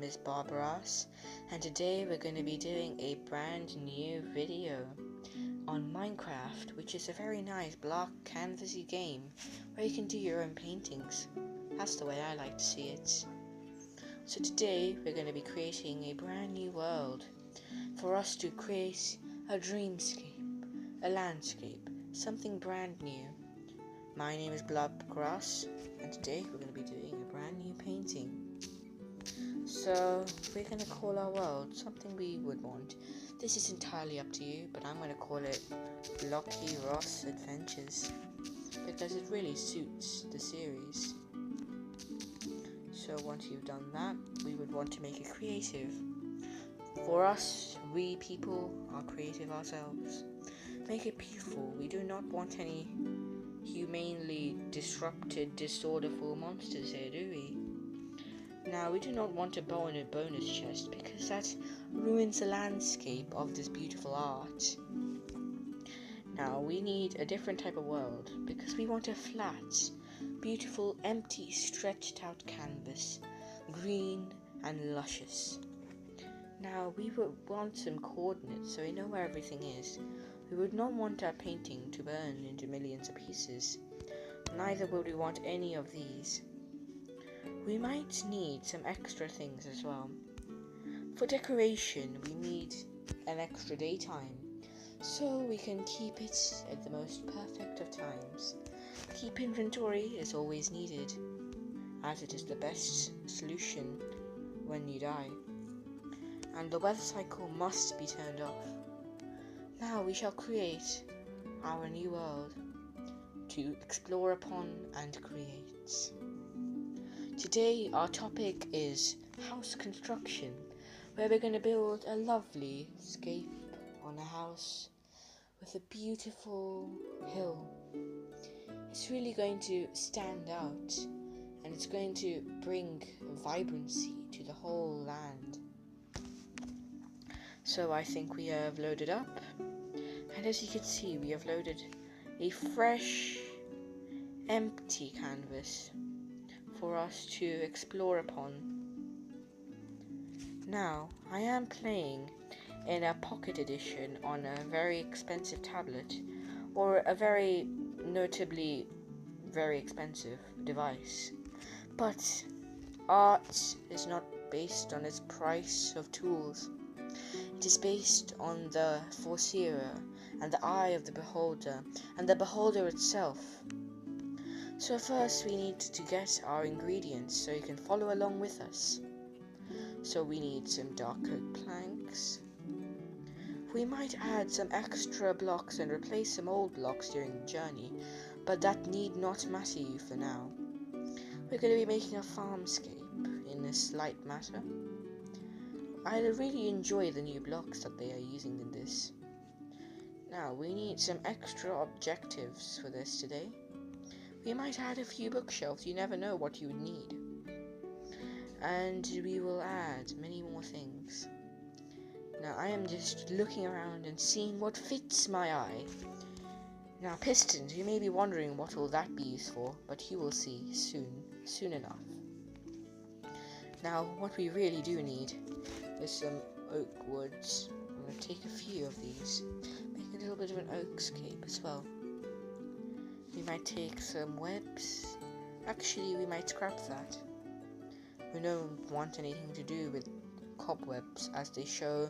is Barbaras, and today we're going to be doing a brand new video on Minecraft, which is a very nice block canvasy game where you can do your own paintings. That's the way I like to see it. So today we're going to be creating a brand new world for us to create a dreamscape, a landscape, something brand new. My name is Barbaras, and today we're going to be doing a brand new painting. So we're going to call our world something we would want. This is entirely up to you, but I'm going to call it Blocky Ross Adventures because it really suits the series. So once you've done that, we would want to make it creative. For us, we people are creative ourselves. Make it peaceful. We do not want any humanely disrupted, disorderful monsters here, do we? Now, we do not want a bow and a bonus chest because that ruins the landscape of this beautiful art. Now, we need a different type of world because we want a flat, beautiful, empty, stretched out canvas, green and luscious. Now, we would want some coordinates so we know where everything is. We would not want our painting to burn into millions of pieces. Neither would we want any of these. We might need some extra things as well. For decoration, we need an extra daytime, so we can keep it at the most perfect of times. Keep inventory is always needed, as it is the best solution when you die. And the weather cycle must be turned off. Now we shall create our new world to explore upon and create. Today our topic is house construction, where we're going to build a lovely scape on a house with a beautiful hill. It's really going to stand out, and it's going to bring vibrancy to the whole land. So I think we have loaded up, and as you can see, we have loaded a fresh, empty canvas for us to explore upon. Now, I am playing in a pocket edition on a very expensive tablet, or a very notably very expensive device. But art is not based on its price of tools. It is based on the foreseer and the eye of the beholder, and the beholder itself. So first we need to get our ingredients so you can follow along with us. So we need some dark oak planks. We might add some extra blocks and replace some old blocks during the journey, but that need not matter you for now. We're going to be making a farmscape in this slight matter. I really enjoy the new blocks that they are using in this. Now we need some extra objectives for this today. We might add a few bookshelves, you never know what you would need. And we will add many more things. Now I am just looking around and seeing what fits my eye. Now pistons, you may be wondering what will that be used for, but you will see soon enough. Now what we really do need is some oak woods. I'm going to take a few of these, make a little bit of an oakscape as well. We might take some webs. Actually, we might scrap that. We don't want anything to do with cobwebs, as they show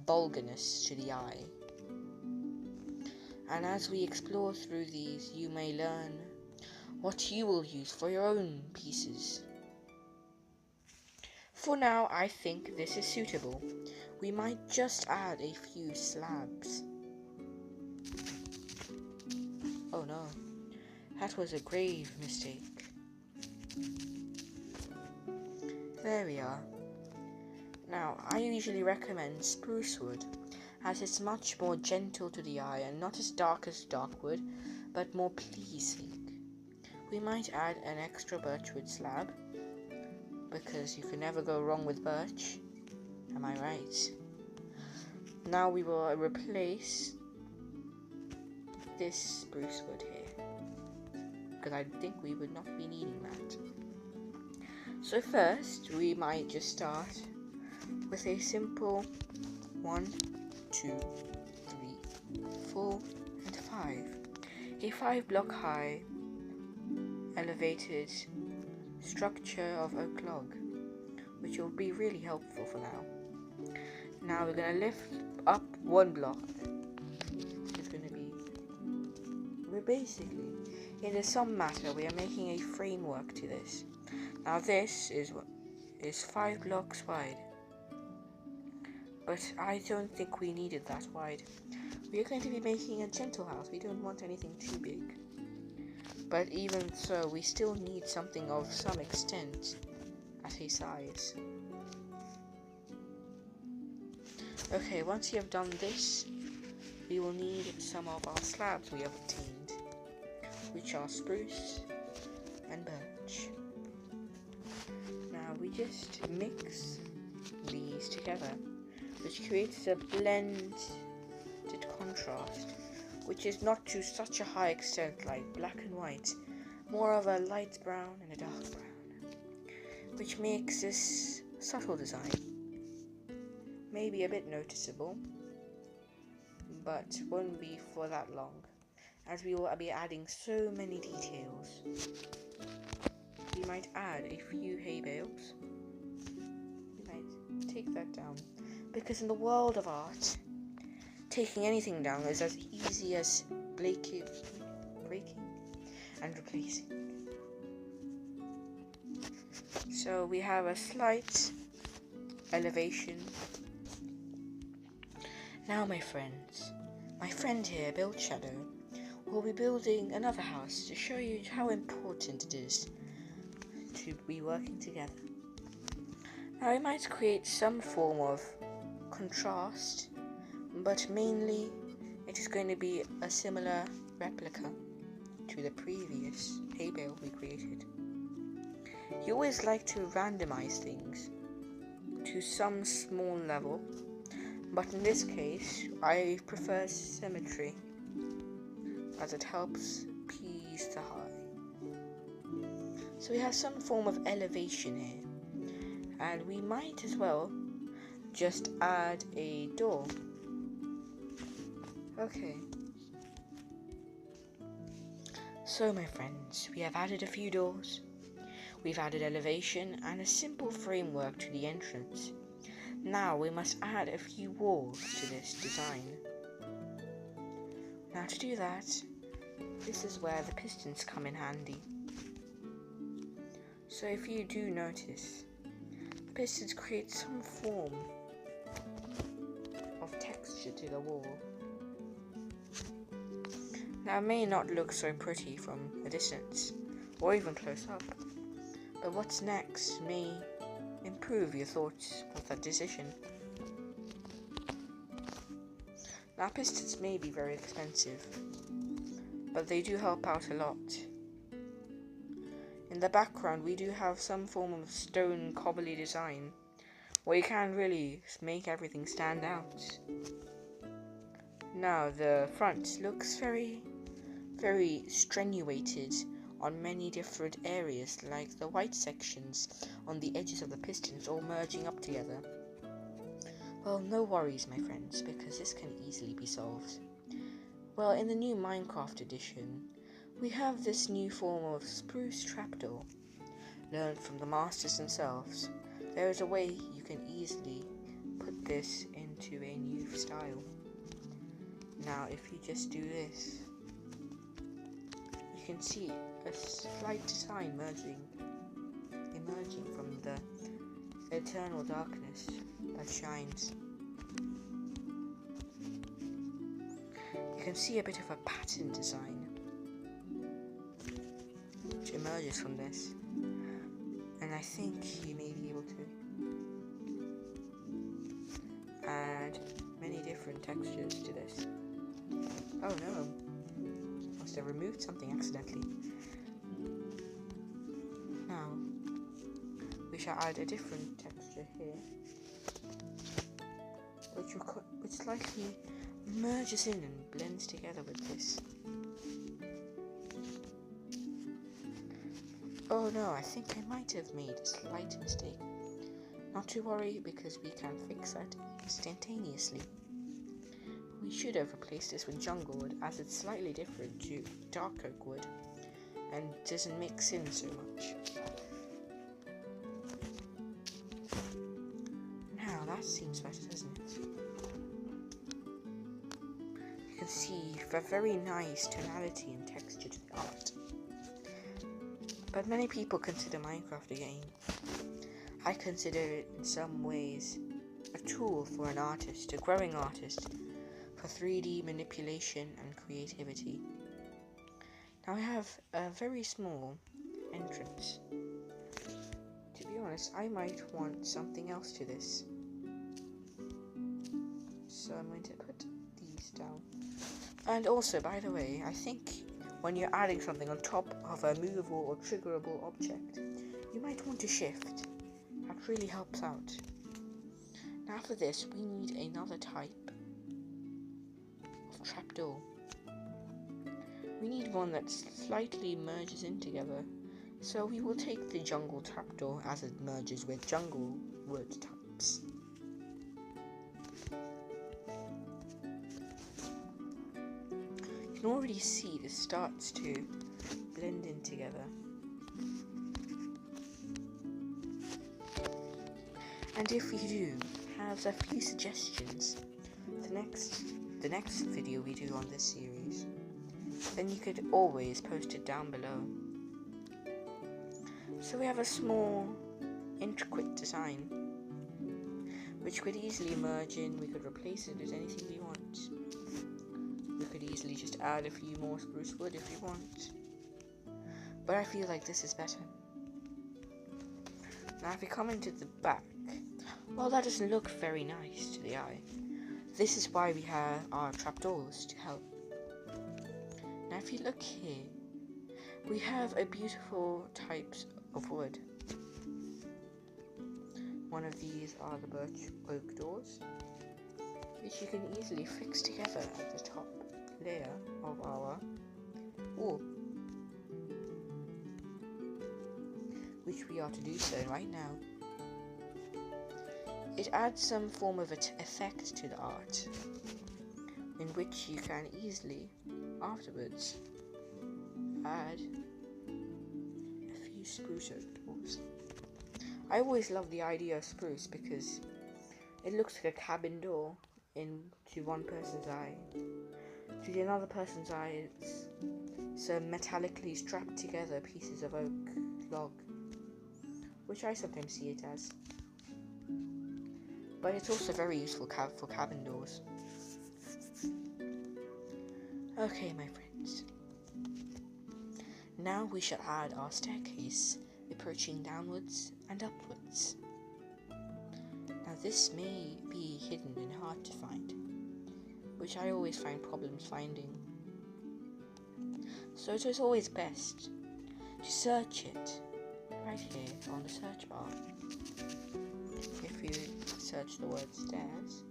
vulgarness to the eye. And as we explore through these, you may learn what you will use for your own pieces. For now, I think this is suitable. We might just add a few slabs. Oh no. That was a grave mistake. There we are. Now, I usually recommend spruce wood, as it's much more gentle to the eye and not as dark as dark wood, but more pleasing. We might add an extra birchwood slab, because you can never go wrong with birch. Am I right? Now we will replace this spruce wood here, because I think we would not be needing that. So first, we might just start with a simple 1, 2, 3, 4, and 5. A 5-block high elevated structure of oak log, which will be really helpful for now. Now we're going to lift up 1 block. It's going to be, we're basically, in the sum matter, we are making a framework to this. Now this is 5 blocks wide, but I don't think we need it that wide. We are going to be making a gentle house. We don't want anything too big. But even so, we still need something of some extent at a size. Okay, once you have done this, we will need some of our slabs we have obtained, which are spruce and birch. Now we just mix these together, which creates a blended contrast, which is not to such a high extent like black and white, more of a light brown and a dark brown, which makes this subtle design maybe a bit noticeable, but won't be for that long, as we will be adding so many details. We might add a few hay bales. We might take that down, because in the world of art, taking anything down is as easy as breaking and replacing. So we have a slight elevation. Now my friend here, Build Shadow, will be building another house to show you how important it is to be working together. Now we might create some form of contrast, but mainly it is going to be a similar replica to the previous hay bale we created. You always like to randomize things to some small level, but in this case I prefer symmetry, as it helps appease the eye. So we have some form of elevation here, and we might as well just add a door. Okay. So my friends, we have added a few doors, we've added elevation and a simple framework to the entrance. Now we must add a few walls to this design. Now to do that, this is where the pistons come in handy. So if you do notice, the pistons create some form of texture to the wall. Now it may not look so pretty from a distance, or even close up, but what's next may improve your thoughts of that decision. Now pistons may be very expensive, but they do help out a lot. In the background we do have some form of stone cobbly design, where you can really make everything stand out. Now the front looks very strenuated on many different areas, like the white sections on the edges of the pistons all merging up together. Well, no worries my friends, because this can easily be solved. Well, in the new Minecraft edition, we have this new form of spruce trapdoor, learned from the masters themselves. There is a way you can easily put this into a new style. Now if you just do this, you can see a slight design emerging from the eternal darkness that shines. You can see a bit of a pattern design which emerges from this, and I think you may be able to add many different textures to this. Oh no, must have removed something accidentally. Now we shall add a different texture here, which slightly merges in and blends together with this. Oh no, I think I might have made a slight mistake. Not to worry, because we can fix that instantaneously. We should have replaced this with jungle wood, as it's slightly different to dark oak wood and doesn't mix in so much. Now that seems better, doesn't it? You can see a very nice tonality and texture to the art. But many people consider Minecraft a game. I consider it in some ways a tool for an artist, a growing artist, for 3D manipulation and creativity. Now I have a very small entrance. To be honest, I might want something else to this. So I'm going to put these down. And also, by the way, I think when you're adding something on top of a movable or triggerable object, you might want to shift. That really helps out. Now for this, we need another type of trapdoor. We need one that slightly merges in together. So we will take the jungle trapdoor as it merges with jungle wood types. You can already see this starts to blend in together. And if you do have a few suggestions for the next video we do on this series, then you could always post it down below. So we have a small, intricate design, which could easily merge in. We could replace it with anything we want. We could easily just add a few more spruce wood if we want. But I feel like this is better. Now if we come into the back, well, that doesn't look very nice to the eye. This is why we have our trapdoors to help. Now if you look here, we have a beautiful types of wood. One of these are the birch oak doors, which you can easily fix together at the top layer of our wall, which we are to do so right now. It adds some form of effect to the art, in which you can easily, afterwards, add a few spruce oak doors. I always love the idea of spruce because it looks like a cabin door to one person's eye. To the another person's eye, it's some metallically strapped together pieces of oak log, which I sometimes see it as. But it's also very useful for cabin doors. Okay, my friends. Now we shall add our staircase, approaching downwards and upwards. Now this may be hidden and hard to find, which I always find problems finding. So it is always best to search it right here on the search bar. If you search the word stairs,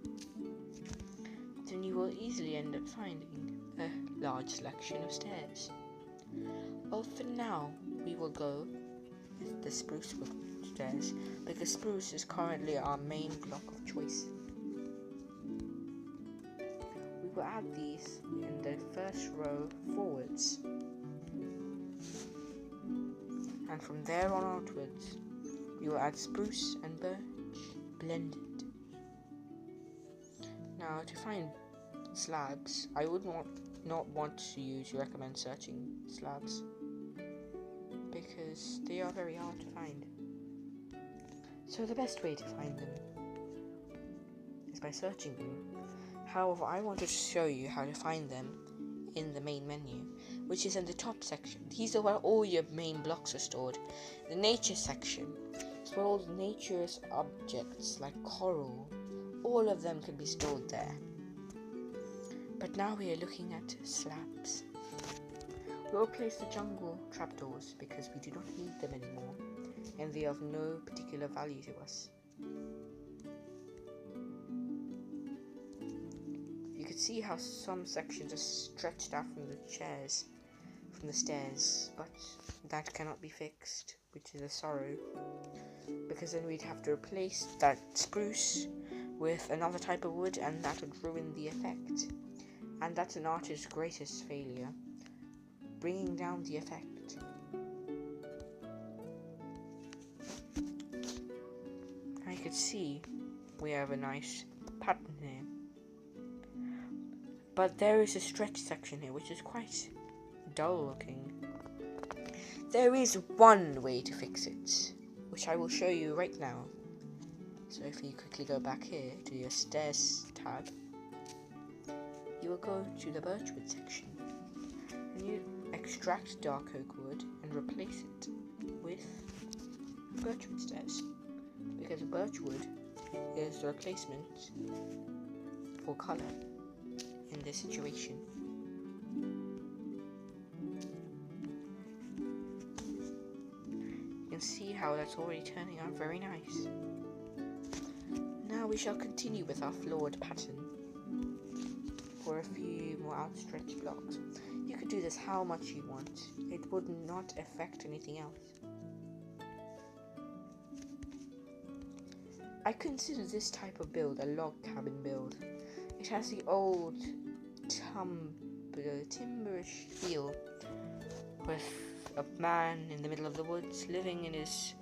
then you will easily end up finding a large selection of stairs. Well, for now, we will go with the spruce wood stairs, because spruce is currently our main block of choice. We will add these in the first row forwards, and from there on outwards, we will add spruce and birch blended. Now, to find slabs, I would not want you to recommend searching slabs, because they are very hard to find. So the best way to find them is by searching them. However, I wanted to show you how to find them in the main menu, which is in the top section. These are where all your main blocks are stored. The nature section is where all the nature's objects like coral, all of them can be stored there. But now we are looking at slabs. We'll place the jungle trapdoors because we do not need them anymore, and they are of no particular value to us. You can see how some sections are stretched out from the stairs, but that cannot be fixed, which is a sorrow. because then we'd have to replace that spruce with another type of wood, and that would ruin the effect. And that's an artist's greatest failure, bringing down the effect. Now you can see we have a nice pattern here, but there is a stretch section here which is quite dull looking. There is one way to fix it, which I will show you right now. So if you quickly go back here to your stairs tab, you will go to the birchwood section, and you extract dark oak wood and replace it with birchwood stairs, because birchwood is the replacement for colour in this situation. You can see how that's already turning out very nice. Now we shall continue with our floored pattern for a few more outstretched blocks. You could do this how much you want. It would not affect anything else. I consider this type of build a log cabin build. It has the old timberish feel, with a man in the middle of the woods living in his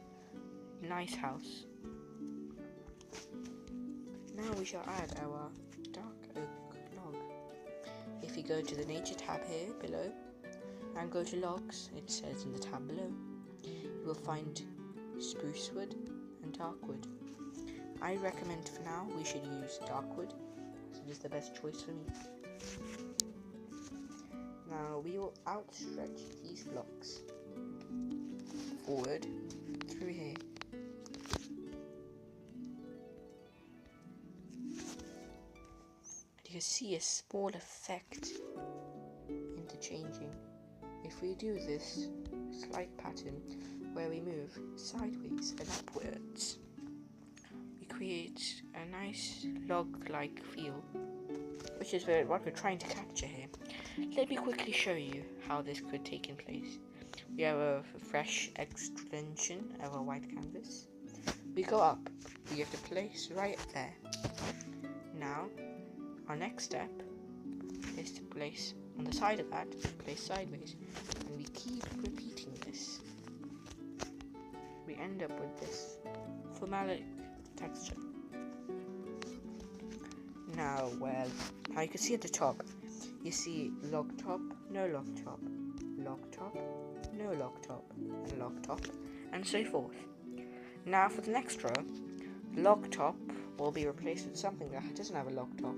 nice house. Now we shall add our dark oak log. If you go to the nature tab here below and go to logs, it says in the tab below, you will find spruce wood and dark wood. I recommend for now we should use dark wood, so it is the best choice for me. Now we will outstretch these blocks forward through here. And you can see a small effect interchanging. If we do this slight pattern where we move sideways and upwards, we create a nice log-like feel, which is what we're trying to capture here. Let me quickly show you how this could take in place. We have a fresh extension of our white canvas. We go up, we have to place right there. Now, our next step is to place on the side of that, place sideways, and we keep repeating this. We end up with this formalic texture. Now you can see at the top, you see log top, no log top, log top, no log top, and log top, and so forth. Now for the next row, log top will be replaced with something that doesn't have a log top.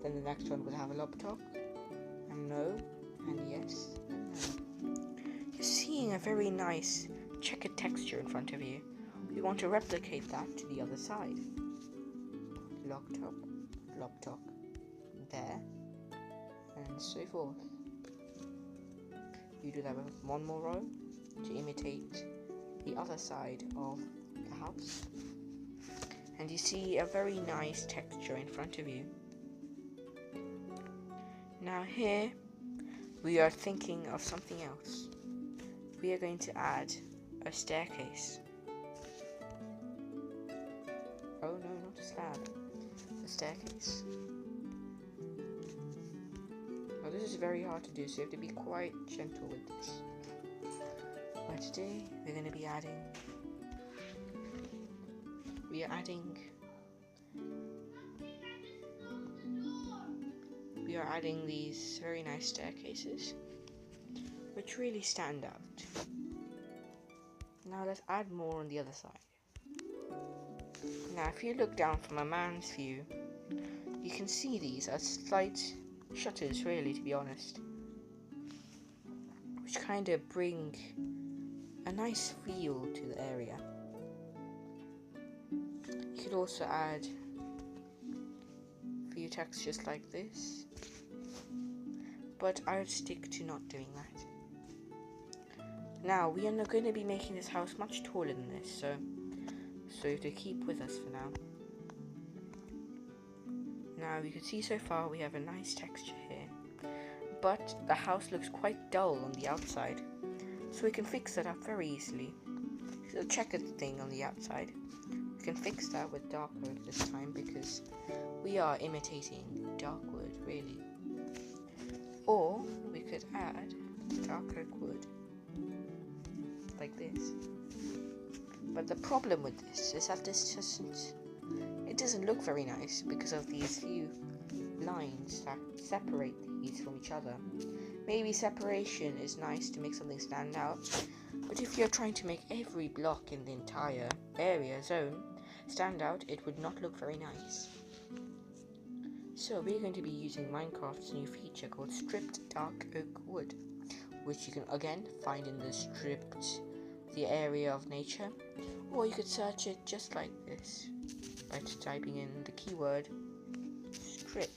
Then the next one will have a log top, and no, and yes, and no. You're seeing a very nice checkered texture in front of you. We want to replicate that to the other side. Log top, there, and so forth. You do that with one more row to imitate the other side of the house, and you see a very nice texture in front of you. Now here we are thinking of something else. We are going to add a staircase. Oh no, not a slab, a staircase. Now this is very hard to do, so you have to be quite gentle with this. But today we're going to be adding these very nice staircases, which really stand out. Now let's add more on the other side. Now if you look down from a man's view, you can see these are slight shutters, really, to be honest, which kind of bring a nice feel to the area. You could also add a few textures like this, but I would stick to not doing that. Now we are not going to be making this house much taller than this, so you have to keep with us for now. Now you can see so far we have a nice texture here, but the house looks quite dull on the outside, so we can fix that up very easily. little checkered thing on the outside. We can fix that with dark wood this time because we are imitating dark wood, really. Or we could add dark oak wood, like this. But the problem with this is that it doesn't look very nice because of these few lines that separate these from each other. Maybe separation is nice to make something stand out, but if you're trying to make every block in the entire zone stand out, it would not look very nice. So we're going to be using Minecraft's new feature called Stripped Dark Oak Wood, which you can again find in the area of nature, or you could search it just like this by typing in the keyword strip.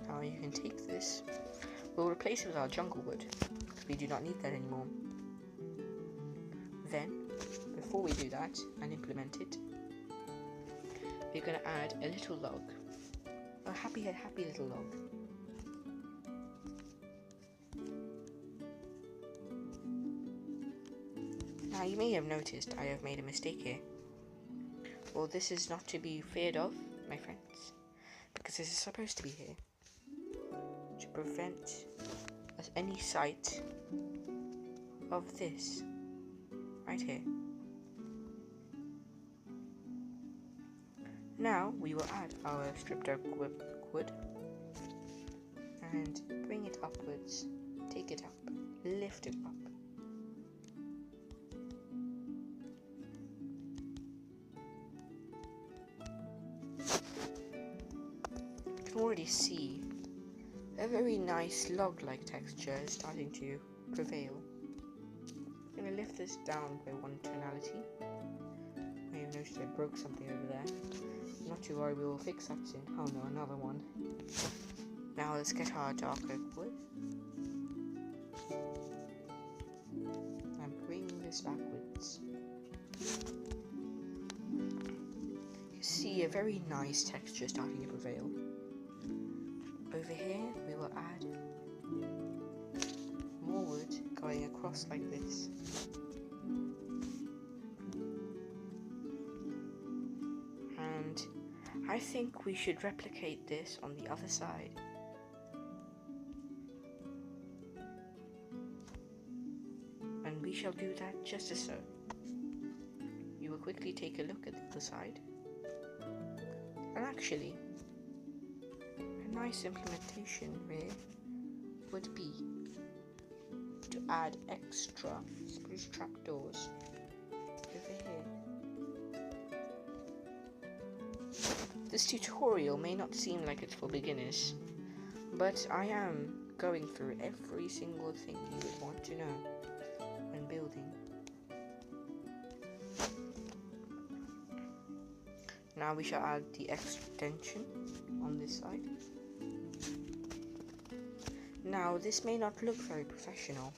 Now you can take this, we'll replace it with our jungle wood, because we do not need that anymore. Then, before we do that and implement it, we're going to add a little log, a happy little log. Now you may have noticed I have made a mistake here. Well, this is not to be feared of, my friends, because this is supposed to be here to prevent any sight of this right here. Now we will add our stripped oak wood and bring it upwards, take it up, lift it up. You can already see a very nice log-like texture is starting to prevail. I'm going to lift this down by one tonality. I have noticed I broke something over there. Not to worry, we will fix that soon. Oh no, another one. Now let's get our dark oak wood and bring this backwards. You see a very nice texture starting to prevail. Over here we will add more wood going across like this. And I think we should replicate this on the other side. And we shall do that just as so. You will quickly take a look at the other side. And actually, a nice implementation here would be to add extra spruce trapdoors over here. This tutorial may not seem like it's for beginners, but I am going through every single thing you would want to know when building. Now we shall add the extension on this side. Now this may not look very professional,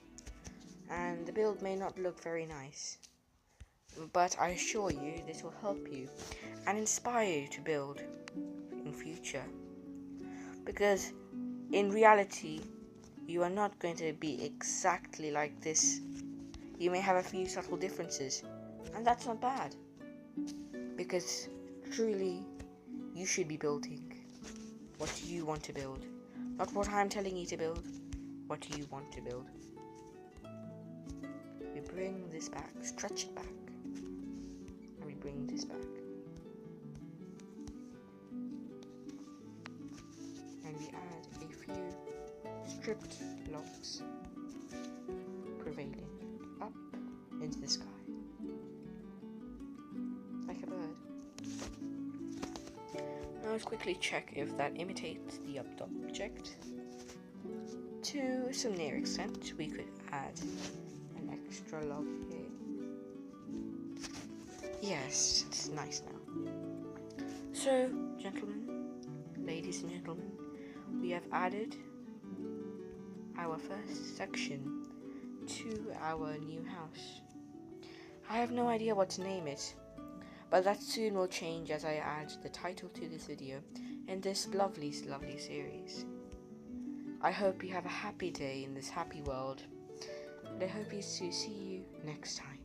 and the build may not look very nice, but I assure you this will help you and inspire you to build in future, because in reality you are not going to be exactly like this. You may have a few subtle differences, and that's not bad, because truly you should be building what you want to build, not what I'm telling you to build, what you want to build. We bring this back, stretch it back, and we bring this back. And we add a few stripped logs, prevailing up into the sky, like a bird. Now let's quickly check if that imitates the object. To some near extent, we could add an extra log here. Yes, it's nice now. So, gentlemen, ladies and gentlemen, we have added our first section to our new house. I have no idea what to name it, but that soon will change as I add the title to this video in this lovely series. I hope you have a happy day in this happy world, And I hope to see you next time.